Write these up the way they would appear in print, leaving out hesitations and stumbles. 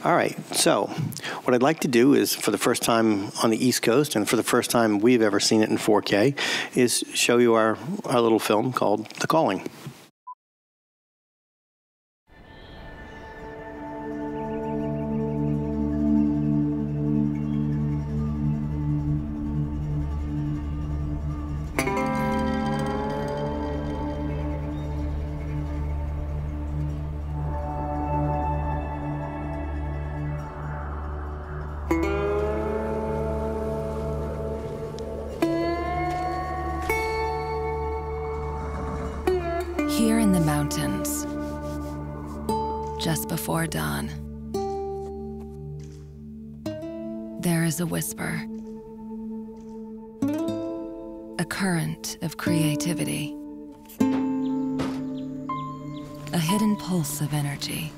All right, so what I'd like to do is, for the first time on the East Coast, and for the first time we've ever seen it in 4K, is show you our little film called The Calling. Here in the mountains, just before dawn, there is a whisper, a current of creativity, a hidden pulse of energy.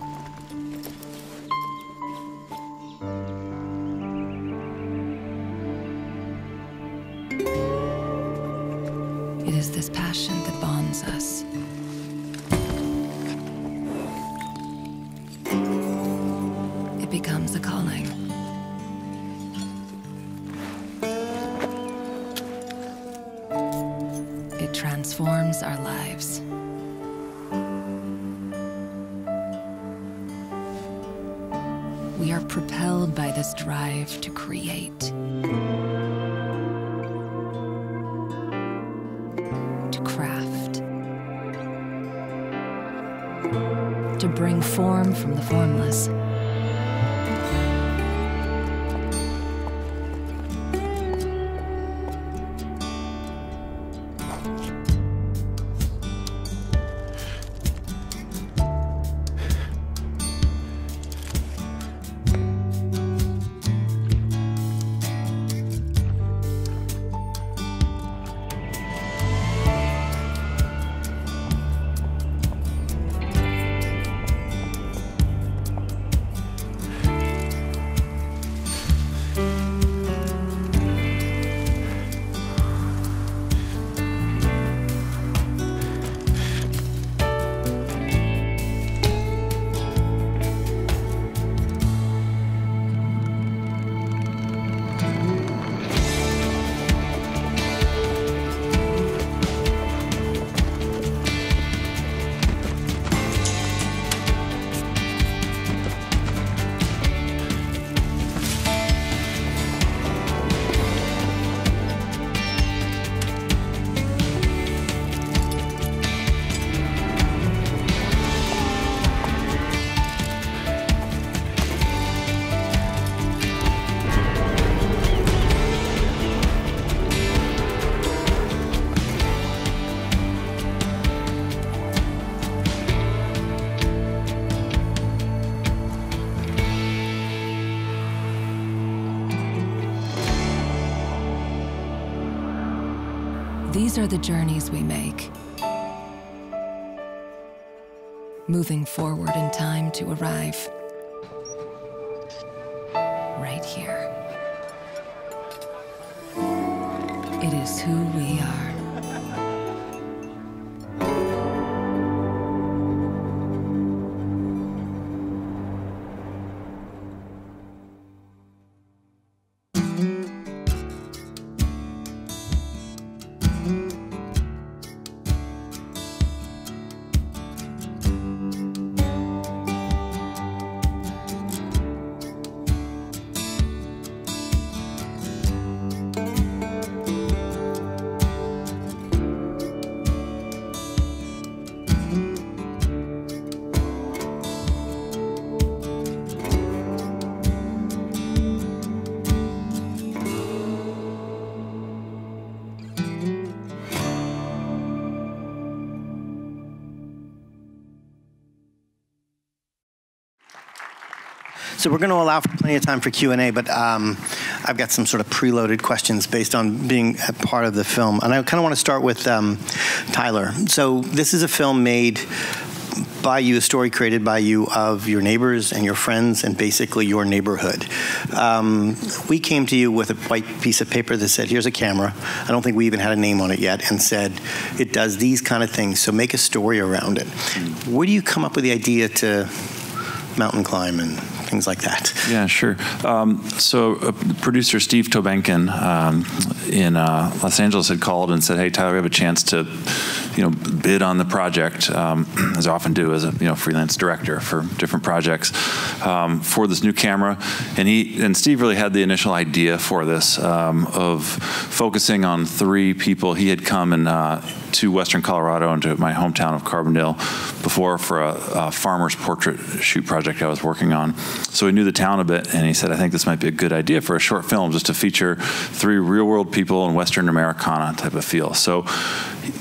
It is this passion that bonds us. It becomes a calling. It transforms our lives. We are propelled by this drive to create, to craft, to bring form from the formless. These are the journeys we make, moving forward in time to arrive right here. It is who we are. So we're going to allow for plenty of time for Q&A, but I've got some sort of preloaded questions based on being a part of the film. And I kind of want to start with Tyler. So this is a film made by you, a story created by you of your neighbors and your friends and basically your neighborhood. We came to you with a white piece of paper that said, here's a camera. I don't think we even had a name on it yet, and said, it does these kind of things, so make a story around it. Where do you come up with the idea to mountain climb and things like that. Yeah, sure. So producer Steve Tobenkin in Los Angeles had called and said, "Hey, Tyler, we have a chance to, bid on the project, as I often do as a freelance director for different projects, for this new camera." And Steve really had the initial idea for this of focusing on 3 people. He had come to Western Colorado and to my hometown of Carbondale before for a farmer's portrait shoot project I was working on. So he knew the town a bit, and he said, "I think this might be a good idea for a short film, just to feature 3 real-world people in Western Americana type of feel." So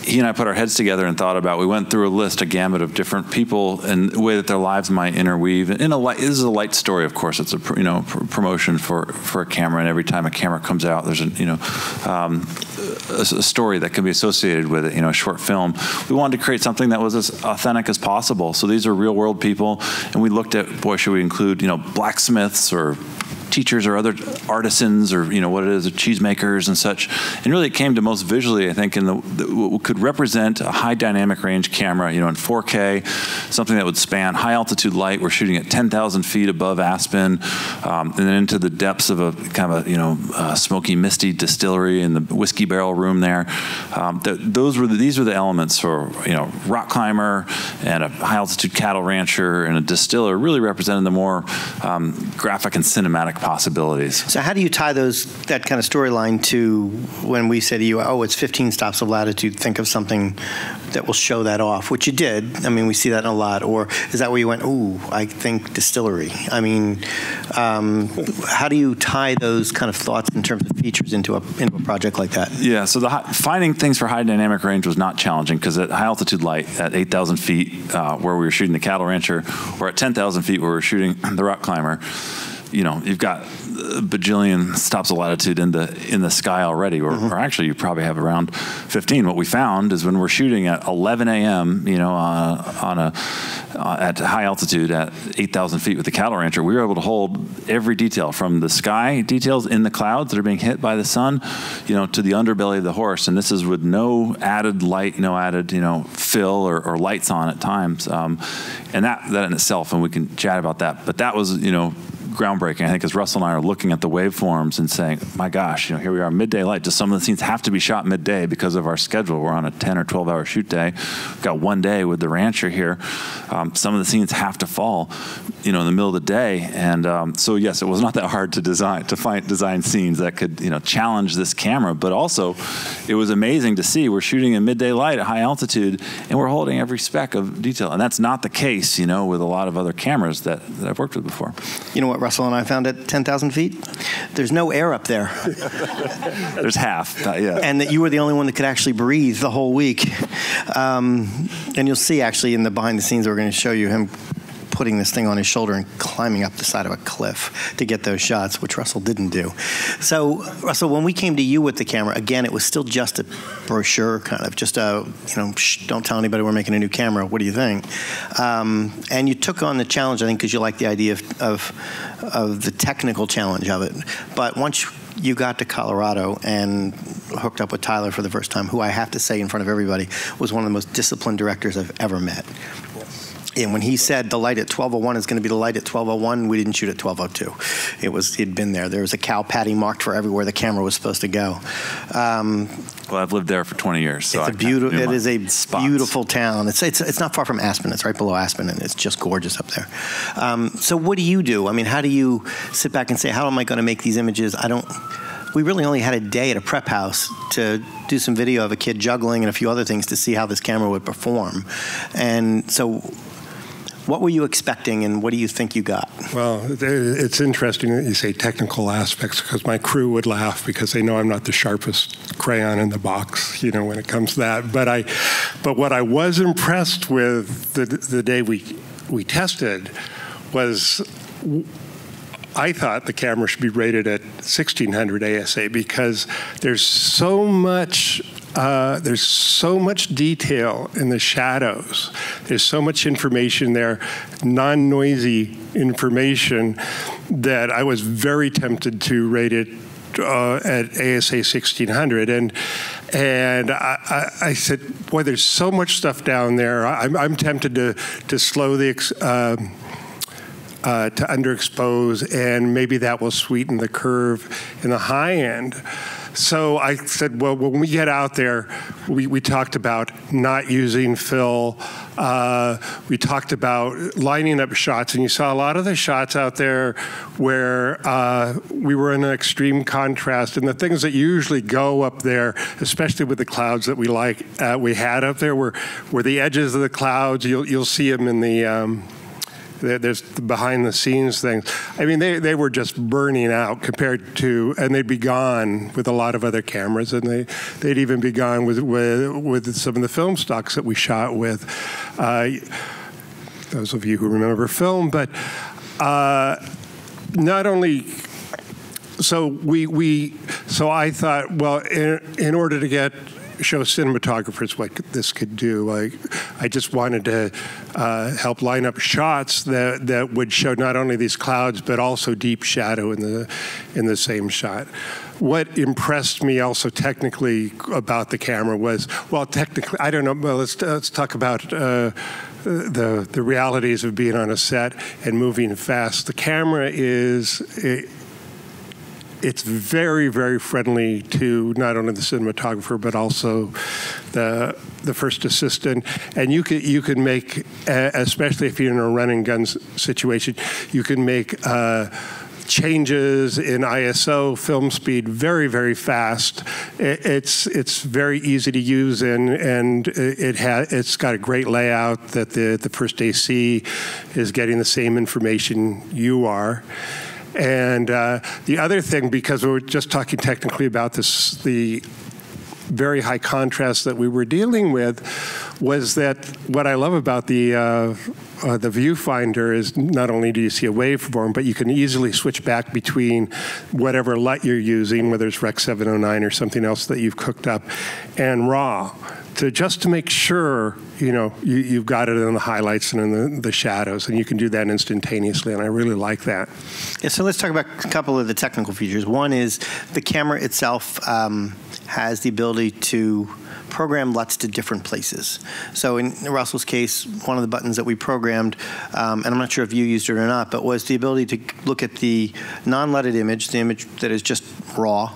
he and I put our heads together and thought about, we went through a gamut of different people and the way that their lives might interweave. This is a light story, of course. It's a promotion for a camera, and every time a camera comes out, there's a story that can be associated with it, a short film. We wanted to create something that was as authentic as possible. So these are real world people, and we looked at, boy, should we include, blacksmiths or teachers or other artisans or what it is, cheesemakers and such. And really it came to most visually, I think, in what could represent a high dynamic range camera, in 4K, something that would span high altitude light. We're shooting at 10,000 feet above Aspen, and then into the depths of a kind of smoky, misty distillery in the whiskey barrel room there. These were the elements for, rock climber and a high altitude cattle rancher and a distiller really represented the more graphic and cinematic possibilities. So how do you tie that kind of storyline to when we say to you, "Oh, it's 15 stops of latitude, think of something that will show that off," which you did. I mean, we see that in a lot. Or is that where you went, "Ooh, I think distillery"? I mean, how do you tie those kind of thoughts in terms of features into a project like that? Yeah, so finding things for high dynamic range was not challenging, because at high altitude light, at 8,000 feet where we were shooting the cattle rancher, or at 10,000 feet where we were shooting the rock climber, you've got a bajillion stops of latitude in the sky already, or actually you probably have around 15. What we found is when we're shooting at 11 a.m., at high altitude at 8,000 feet with the cattle rancher, we were able to hold every detail from the sky details in the clouds that are being hit by the sun, to the underbelly of the horse. And this is with no added light, no added, fill or lights on at times. And that in itself, and we can chat about that, but that was, groundbreaking, I think, as Russell and I are looking at the waveforms and saying, my gosh, here we are, midday light. Just some of the scenes have to be shot midday because of our schedule. We're on a 10 or 12 hour shoot day. We've got one day with the rancher here. Some of the scenes have to fall, in the middle of the day. And so yes, it was not that hard to design scenes that could, challenge this camera, but also it was amazing to see we're shooting in midday light at high altitude and we're holding every speck of detail. And that's not the case, with a lot of other cameras that I've worked with before. You know what Russell and I found at 10,000 feet? There's no air up there. There's half, yeah. And that you were the only one that could actually breathe the whole week. And you'll see actually in the behind the scenes, we're going to show you him putting this thing on his shoulder and climbing up the side of a cliff to get those shots, which Russell didn't do. So, Russell, when we came to you with the camera, again, it was still just a brochure, kind of just a, don't tell anybody we're making a new camera. What do you think? And you took on the challenge, I think, because you like the idea of the technical challenge of it. But once you got to Colorado and hooked up with Tyler for the first time, who I have to say in front of everybody was one of the most disciplined directors I've ever met. And when he said the light at 12:01 is going to be the light at 12:01, we didn't shoot at 12:02. He'd been there. There was a cow patty marked for everywhere the camera was supposed to go. Well, I've lived there for 20 years, so it is a beautiful town. It's not far from Aspen. It's right below Aspen, and it's just gorgeous up there. So what do you do? I mean, how do you sit back and say, how am I going to make these images? We really only had a day at a prep house to do some video of a kid juggling and a few other things to see how this camera would perform. And so what were you expecting, and what do you think you got? Well, it's interesting that you say technical aspects, because my crew would laugh because they know I'm not the sharpest crayon in the box, when it comes to that. But what I was impressed with the day we tested was, I thought the camera should be rated at 1600 ASA because there's so much detail in the shadows. There's so much information there, non-noisy information, that I was very tempted to rate it at ASA 1600. And I said, boy, there's so much stuff down there. I'm tempted to slow the underexpose, and maybe that will sweeten the curve in the high end. So I said, well, when we get out there, we talked about not using fill. We talked about lining up shots, and you saw a lot of the shots out there where we were in an extreme contrast. And the things that usually go up there, especially with the clouds that we had up there, were the edges of the clouds. You'll see them in the there's the behind the scenes things. I mean, they were just burning out compared to, and they'd be gone with a lot of other cameras, and they'd even be gone with some of the film stocks that we shot with. Those of you who remember film, but not only. So so I thought, well, in order to show cinematographers what this could do, I just wanted to help line up shots that would show not only these clouds but also deep shadow in the same shot. What impressed me also technically about the camera was, well, technically, I don't know. Well, let's talk about the realities of being on a set and moving fast. The camera it's very, very friendly to not only the cinematographer but also the first assistant. And you can make, especially if you're in a run and gun situation, you can make changes in ISO, film speed, very, very fast. It's very easy to use, and it's got a great layout that the first AC is getting the same information you are. And the other thing, because we were just talking technically about this, the very high contrast that we were dealing with, was that what I love about the viewfinder is not only do you see a waveform, but you can easily switch back between whatever LUT you're using, whether it's Rec 709 or something else that you've cooked up, and RAW. Just to make sure, you've got it in the highlights and in the shadows, and you can do that instantaneously, and I really like that. Yeah, so let's talk about a couple of the technical features. One is the camera itself has the ability to program LUTs to different places. So in Russell's case, one of the buttons that we programmed, and I'm not sure if you used it or not, but was the ability to look at the non-LUTted image, the image that is just raw,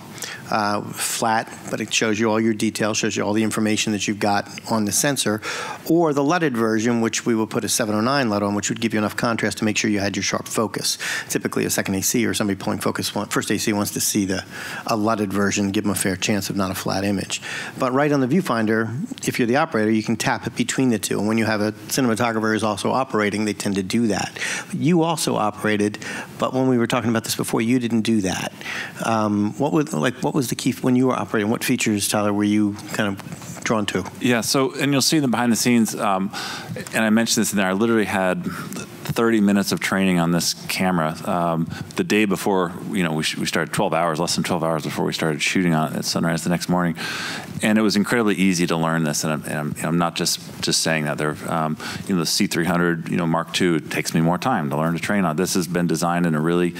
flat, but it shows you all your details, shows you all the information that you've got on the sensor, or the LUTted version, which we will put a 709 LUT on, which would give you enough contrast to make sure you had your sharp focus. Typically, a second AC or somebody pulling focus, first AC wants to see a LUTted version, give them a fair chance of not a flat image. But right on the viewfinder, if you're the operator, you can tap it between the two. And when you have a cinematographer who's also operating, they tend to do that. You also operated, but when we were talking about this before, you didn't do that. What was the key when you were operating? What features, Tyler, were you kind of drawn to? Yeah, so, and you'll see them behind the scenes, and I mentioned this in there, I literally had 30 minutes of training on this camera. The day before, we started 12 hours, less than 12 hours before we started shooting on it at sunrise the next morning. And it was incredibly easy to learn this, and I'm not just saying that. The C300, Mark II, it takes me more time to learn to train on. This has been designed in a really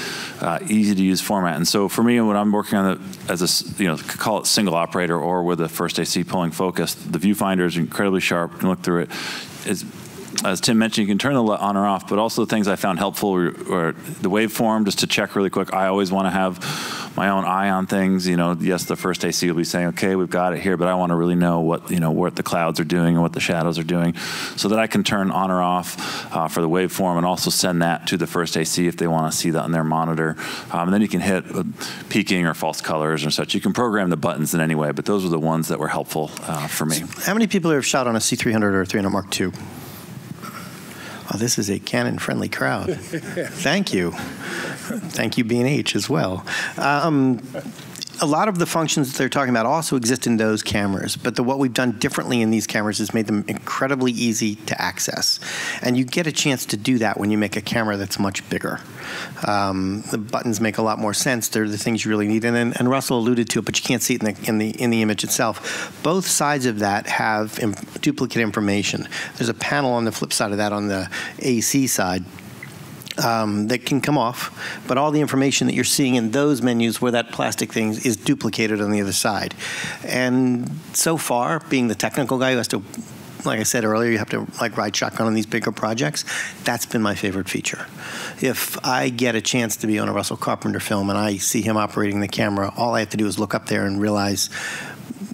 easy to use format. And so for me, when I'm working on it as a, call it single operator or with a first AC pulling focus, the viewfinder is incredibly sharp. You can look through it. As Tim mentioned, you can turn the LUT on or off, but also the things I found helpful were the waveform, just to check really quick. I always want to have my own eye on things. Yes, the first AC will be saying, okay, we've got it here, but I want to really know what the clouds are doing and what the shadows are doing, so that I can turn on or off for the waveform and also send that to the first AC if they want to see that on their monitor. And then you can hit peaking or false colors or such. You can program the buttons in any way, but those were the ones that were helpful for me. How many people have shot on a C300 or a 300 Mark II? Oh, this is a Canon-friendly crowd. Thank you. Thank you, B&H, as well. A lot of the functions that they're talking about also exist in those cameras, but what we've done differently in these cameras is made them incredibly easy to access. And you get a chance to do that when you make a camera that's much bigger. The buttons make a lot more sense. They're the things you really need. And Russell alluded to it, but you can't see it in the image itself. Both sides of that have duplicate information. There's a panel on the flip side of that on the AC side that can come off, but all the information that you're seeing in those menus where that plastic thing is duplicated on the other side. And so far, being the technical guy who has to like I said earlier, you have to like ride shotgun on these bigger projects. That's been my favorite feature. If I get a chance to be on a Russell Carpenter film and I see him operating the camera, all I have to do is look up there and realize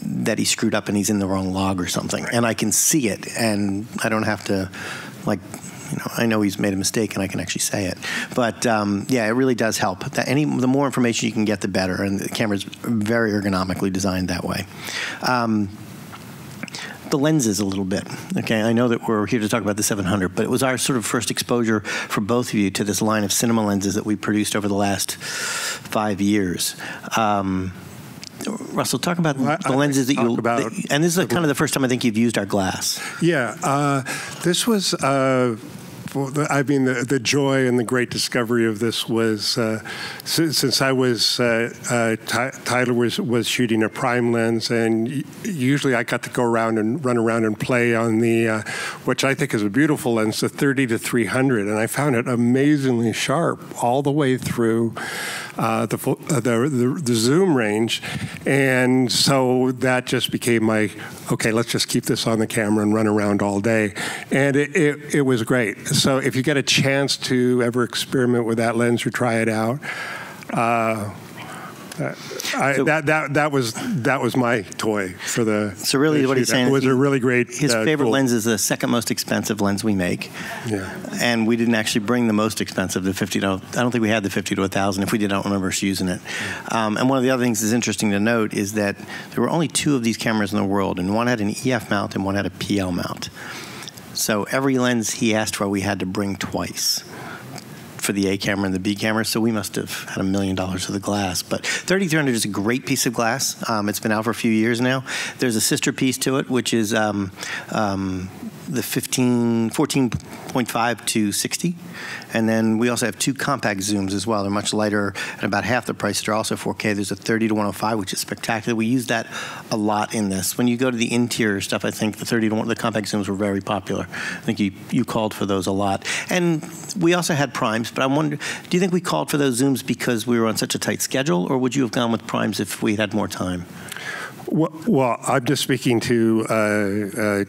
that he screwed up and he's in the wrong log or something. And I can see it, and I don't have to, like, I know he's made a mistake and I can actually say it. But yeah, it really does help. The more information you can get, the better. And the camera's very ergonomically designed that way. The lenses a little bit. Okay, I know that we're here to talk about the 700, but it was our sort of first exposure for both of you to this line of cinema lenses that we produced over the last 5 years. Russell, talk about the lenses that you about. And this is kind of the first time I think you've used our glass. Yeah, this was. I mean, the joy and the great discovery of this was since I was Tyler was shooting a prime lens, and usually I got to go around and run around and play on the which I think is a beautiful lens, the 30 to 300, and I found it amazingly sharp all the way through the zoom range, and so that just became my okay. Let's just keep this on the camera and run around all day, and it was great. So if you get a chance to ever experiment with that lens or try it out, that was my toy for the. So really, what he's saying was a really great. His favorite lens is the second most expensive lens we make. Yeah. And we didn't actually bring the most expensive, the 50 to. I don't think we had the 50 to 1,000. If we did, I don't remember us using it. And one of the other things that's interesting to note is that there were only 2 of these cameras in the world, and one had an EF mount and one had a PL mount. So every lens he asked for, we had to bring twice, for the A camera and the B camera, so we must have had $1 million of the glass. But 3300 is a great piece of glass. It's been out for a few years now. There's a sister piece to it, which is the 14.5 to 60. And then we also have 2 compact zooms as well. They're much lighter at about half the price. They're also 4K. There's a 30 to 105, which is spectacular. We use that a lot in this. When you go to the interior stuff, I think the 30 to 1, the compact zooms were very popular. I think you called for those a lot. And we also had primes, but I wonder, do you think we called for those zooms because we were on such a tight schedule, or would you have gone with primes if we had more time? Well, I'm just speaking to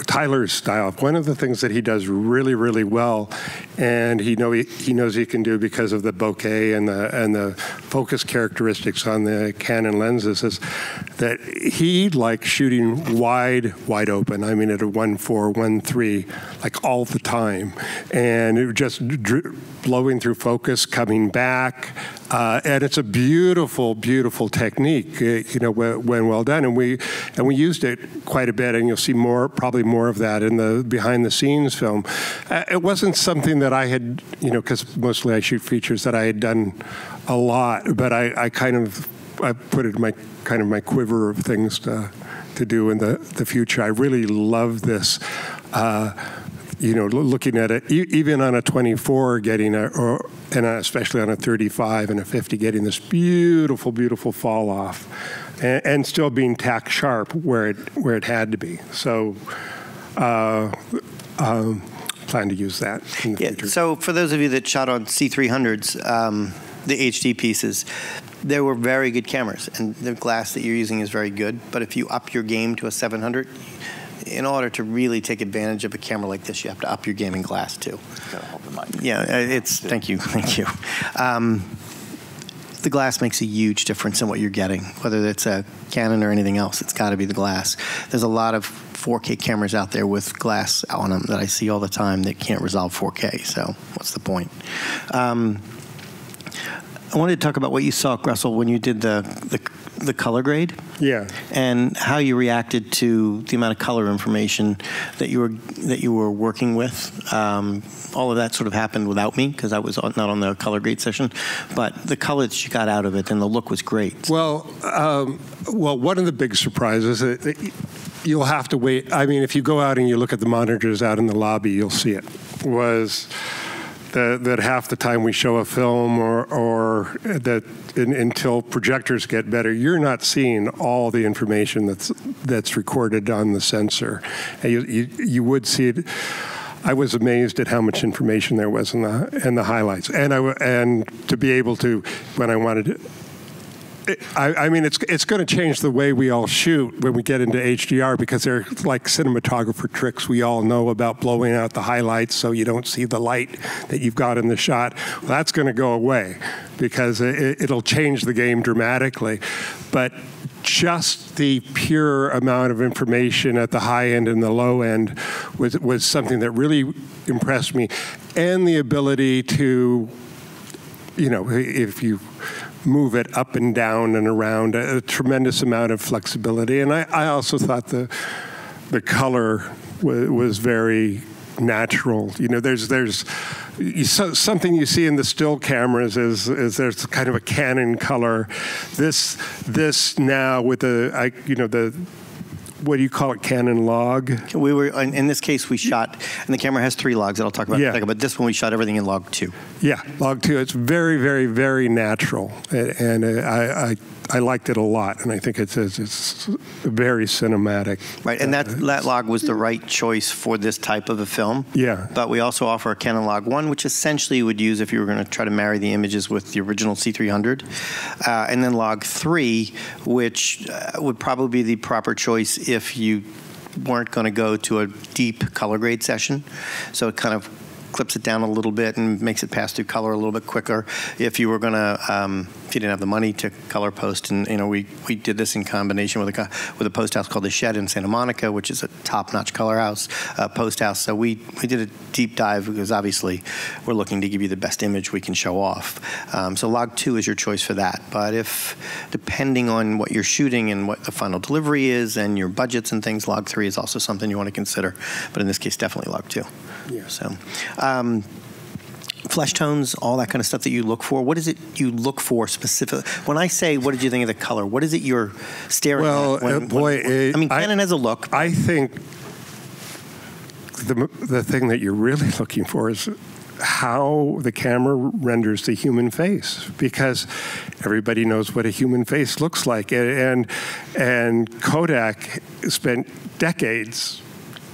Tyler's style. One of the things that he does really, really well, and he knows he can do because of the bokeh and the focus characteristics on the Canon lenses, is that he likes shooting wide open. I mean, at a 1.4, 1.3, like all the time, and it just blowing through focus, coming back, and it's a beautiful, beautiful technique. When well done, and we used it quite a bit, and you'll see probably more of that in the behind the scenes film. It wasn't something that I had, because mostly I shoot features, that I had done a lot, but I put it in my quiver of things to do in the future. I really love this. Looking at it, even on a 24, and especially on a 35 and a 50, getting this beautiful, beautiful fall off, and still being tack sharp where it had to be. So, plan to use that in the future. So, for those of you that shot on C300s, the HD pieces, they were very good cameras, and the glass that you're using is very good. But if you up your game to a 700. In order to really take advantage of a camera like this, you have to up your game in glass too. Yeah, thank you. The glass makes a huge difference in what you're getting, whether it's a Canon or anything else. It's got to be the glass. There's a lot of 4K cameras out there with glass on them that I see all the time that can't resolve 4K. So what's the point? I wanted to talk about what you saw, Russell, when you did the color grade. Yeah. And how you reacted to the amount of color information that you were working with. All of that sort of happened without me because I was not on the color grade session, but the color that you got out of it and the look was great. Well, one of the big surprises, you'll have to wait. I mean, if you go out and you look at the monitors out in the lobby, you'll see it. Was that half the time we show a film or that until projectors get better, you're not seeing all the information that's recorded on the sensor. And you would see it. I was amazed at how much information there was in the highlights, and to be able to, when I wanted to I mean, it's going to change the way we all shoot when we get into HDR, because they're like cinematographer tricks we all know about, blowing out the highlights so you don't see the light that you've got in the shot. Well, that's going to go away because it'll change the game dramatically. But just the pure amount of information at the high end and the low end was something that really impressed me, and the ability to, you know, if you move it up and down and around, a tremendous amount of flexibility. And I also thought the color was very natural. You know, there's something you see in the still cameras is there's kind of a Canon color. This now with the what do you call it, Canon log? We were, in this case, we shot, and the camera has 3 logs that I'll talk about in a second, but this one we shot everything in log 2. Yeah, log 2. It's very, very, very natural, and I liked it a lot, and I think it's very cinematic. Right, and that log was the right choice for this type of a film. Yeah. But we also offer a Canon log 1, which essentially you would use if you were going to try to marry the images with the original C300, and then log 3, which would probably be the proper choice if you weren't going to go to a deep color grade session. So it kind of clips it down a little bit and makes it pass through color a little bit quicker. If you were going to, if you didn't have the money to color post, and you know, we did this in combination with a post house called The Shed in Santa Monica, which is a top-notch color house, post house. So we did a deep dive because obviously we're looking to give you the best image we can show off. So log 2 is your choice for that. But if, depending on what you're shooting and what the final delivery is and your budgets and things, log 3 is also something you want to consider. But in this case, definitely log 2. Yeah. So, flesh tones, all that kind of stuff that you look for. What is it you look for specifically? When I say, what did you think of the color? What is it you're staring at? I mean, Canon has a look. I think the thing that you're really looking for is how the camera renders the human face, because everybody knows what a human face looks like, and Kodak spent decades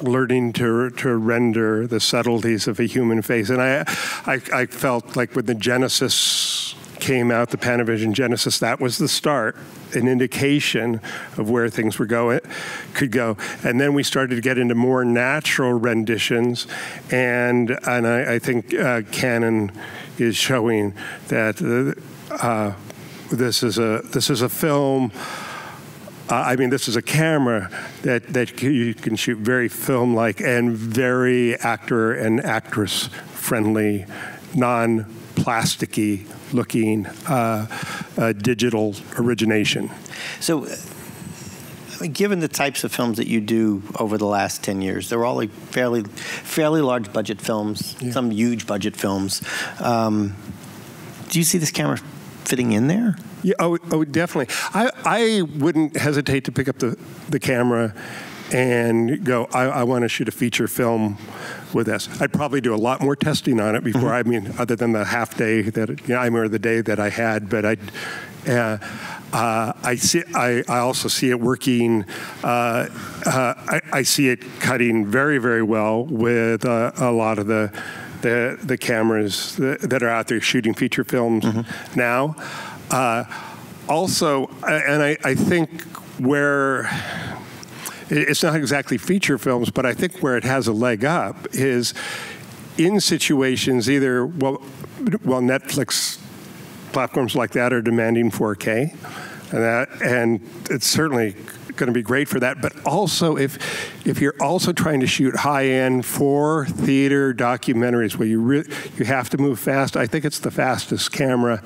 learning to render the subtleties of a human face. And I felt like when the Genesis came out, the Panavision Genesis, that was the start, an indication of where things could go. And then we started to get into more natural renditions, and I think Canon is showing that this is a film. This is a camera that you can shoot very film-like and very actor and actress-friendly, non-plasticky looking digital origination. So, given the types of films that you do over the last 10 years, they're all like fairly large budget films, some huge budget films. Do you see this camera fitting in there? Yeah, oh, definitely. I wouldn't hesitate to pick up the camera and go, I want to shoot a feature film with this. I'd probably do a lot more testing on it before, I mean, other than the half day that, or the day that I had, but I also see it working. I see it cutting very, very well with a lot of the cameras that are out there shooting feature films now. Also, and I think where it's not exactly feature films, but I think where it has a leg up is in situations either, well, Netflix platforms like that are demanding 4K, and it's certainly going to be great for that. But also, if you're also trying to shoot high-end for theater documentaries where you have to move fast, I think it's the fastest camera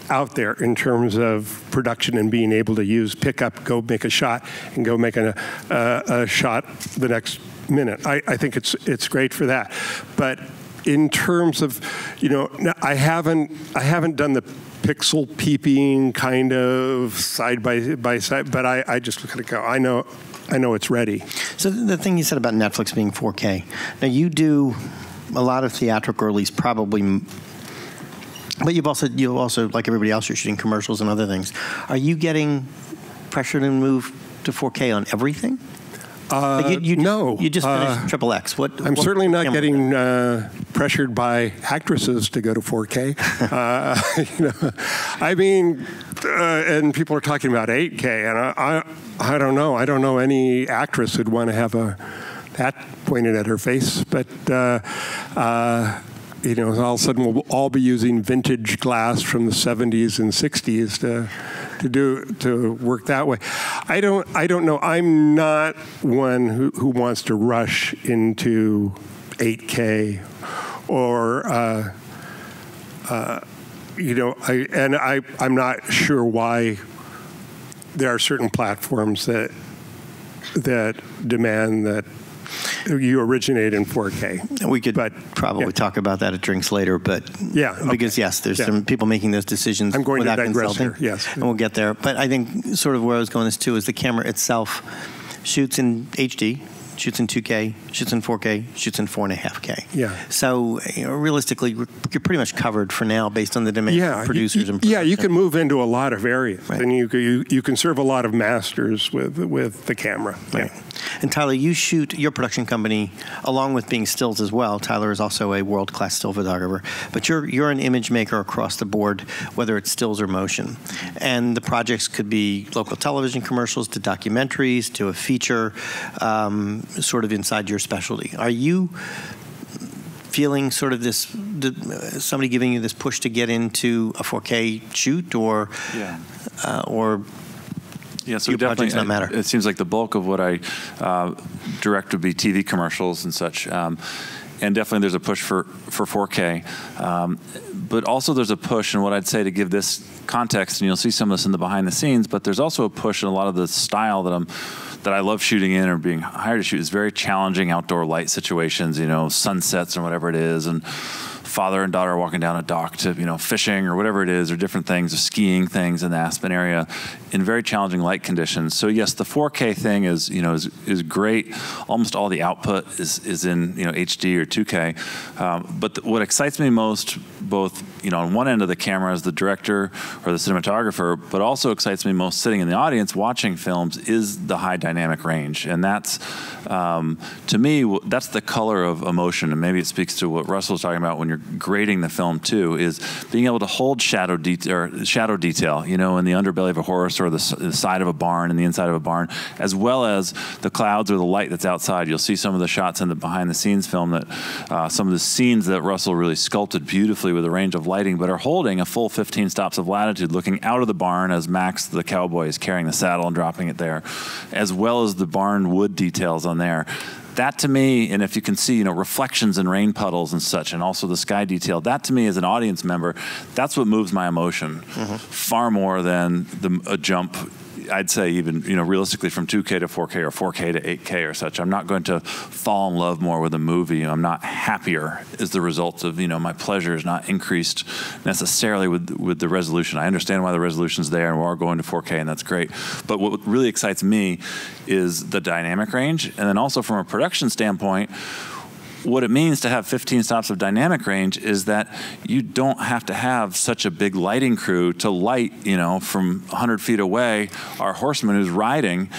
out there in terms of production and being able to pick up, go make a shot, and go make a shot the next minute. I think it's great for that. But in terms of, I haven't done the pixel peeping kind of side by side, but I just look at it and go, I know it's ready. So the thing you said about Netflix being 4K, now you do a lot of theatrical release, probably. But you also, like everybody else, you're shooting commercials and other things. Are you getting pressure to move to 4K on everything? No. You just finished Triple X. I'm certainly not getting pressured by actresses to go to 4K. I mean, and people are talking about 8K, and I don't know. I don't know any actress who'd want to have that pointed at her face, but all of a sudden we'll all be using vintage glass from the 70s and 60s to work that way. I don't know. I'm not one who wants to rush into 8K or I'm not sure why there are certain platforms that demand that you originate in 4K. We could probably talk about that at drinks later, but because yes, there's some people making those decisions. I'm going to digress consulting, here. Yes, and we'll get there. But I think sort of where I was going with this too is the camera itself shoots in HD, shoots in 2K, shoots in 4K, shoots in 4.5K. Yeah. So realistically, you're pretty much covered for now based on the demand of producers and production. Yeah, you can move into a lot of areas, right. and you can serve a lot of masters with the camera. Right. Yeah. And Tyler, you shoot your production company along with being stills as well. Tyler is also a world-class still photographer, but you're an image maker across the board, whether it's stills or motion. And the projects could be local television commercials to documentaries to a feature, sort of inside your specialty. Are you feeling sort of this, somebody giving you this push to get into a 4K shoot, or yeah, so your definitely, projects not matter? It seems like the bulk of what I direct would be TV commercials and such. And definitely there's a push for 4K. But also there's a push, and what I'd say to give this context, and you'll see some of this in the behind the scenes, but there's also a push in a lot of the style that I love shooting in or being hired to shoot is very challenging outdoor light situations, sunsets or whatever it is, and father and daughter walking down a dock to, fishing or whatever it is, or different things, or skiing things in the Aspen area in very challenging light conditions. So yes, the 4K thing is great. Almost all the output is in, HD or 2K. But what excites me most, both, on one end of the camera as the director or the cinematographer, but also excites me most sitting in the audience watching films is the high dynamic range. And that's, to me, that's the color of emotion. And maybe it speaks to what Russell was talking about when you're grading the film too, is being able to hold shadow detail, in the underbelly of a horse or the side of a barn and the inside of a barn, as well as the clouds or the light that's outside. You'll see some of the shots in the behind the scenes film that some of the scenes that Russell really sculpted beautifully with a range of lighting, but are holding a full 15 stops of latitude, looking out of the barn as Max the cowboy is carrying the saddle and dropping it there, as well as the barn wood details on there. That to me, and if you can see, reflections and rain puddles and such, and also the sky detail, that to me as an audience member, that's what moves my emotion far more than a jump, I'd say even, realistically from 2K to 4K or 4K to 8K or such. I'm not going to fall in love more with a movie. I'm not happier as the result of, my pleasure is not increased necessarily with the resolution. I understand why the resolution's there and we are going to 4K, and that's great. But what really excites me is the dynamic range. And then also from a production standpoint, what it means to have 15 stops of dynamic range is that you don't have to have such a big lighting crew to light, from 100 feet away, our horseman who's riding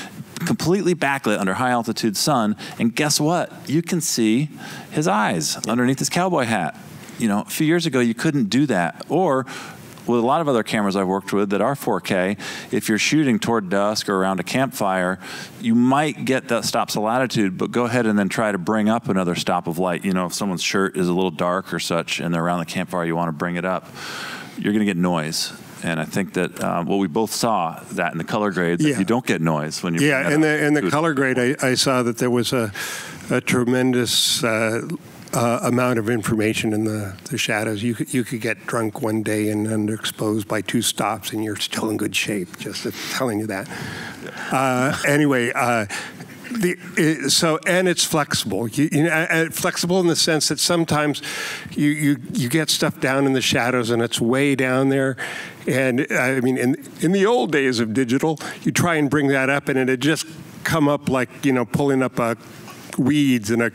completely backlit under high altitude sun. And guess what? You can see his eyes underneath his cowboy hat. A few years ago, you couldn't do that. Or with a lot of other cameras I've worked with that are 4K, if you're shooting toward dusk or around a campfire, you might get that stops of latitude, but go ahead and then try to bring up another stop of light. If someone's shirt is a little dark or such and they're around the campfire, you want to bring it up, you're going to get noise. And I think that what we both saw that in the color grade, that you don't get noise when you in the color grade, I saw that there was a tremendous amount of information in the shadows. You could get drunk one day and underexposed by 2 stops, and you're still in good shape. Just telling you that. Anyway. And it's flexible. Flexible in the sense that sometimes you get stuff down in the shadows and it's way down there. And I mean, in the old days of digital, you try and bring that up and it'd just come up like pulling up weeds and a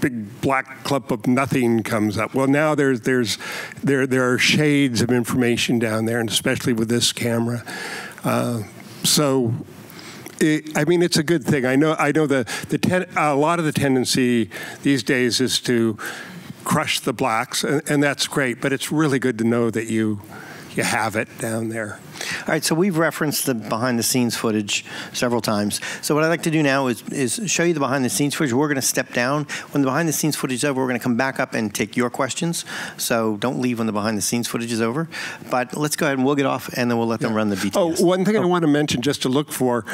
big black clump of nothing comes up. Well, now there are shades of information down there, and especially with this camera. So I mean, it's a good thing. I know a lot of the tendency these days is to crush the blacks, and that's great, but it's really good to know that you have it down there. All right, so we've referenced the behind-the-scenes footage several times. So what I'd like to do now is show you the behind-the-scenes footage. We're going to step down. When the behind-the-scenes footage is over, we're going to come back up and take your questions. So don't leave when the behind-the-scenes footage is over. But let's go ahead and we'll get off, and then we'll let them run the BTS. Oh, one thing I want to mention just to look for,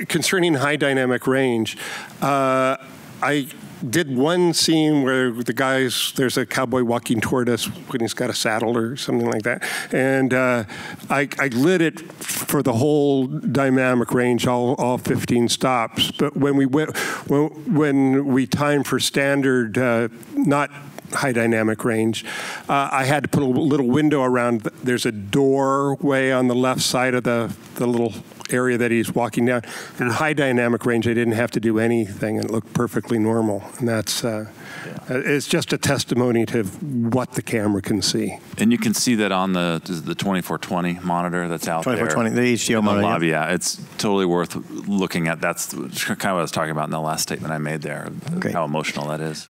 concerning high dynamic range, I did one scene where there's a cowboy walking toward us when he's got a saddle or something like that, and I lit it for the whole dynamic range, all 15 stops. But when we timed for standard, not high dynamic range, I had to put a little window around. There's a doorway on the left side of the little area that he's walking down. In high dynamic range, I didn't have to do anything, and it looked perfectly normal. And that's it's just a testimony to what the camera can see. And you can see that on the 2420 monitor that's out there. 2420, the HDO monitor. Lobby, yeah, it's totally worth looking at. That's kind of what I was talking about in the last statement I made there, how emotional that is.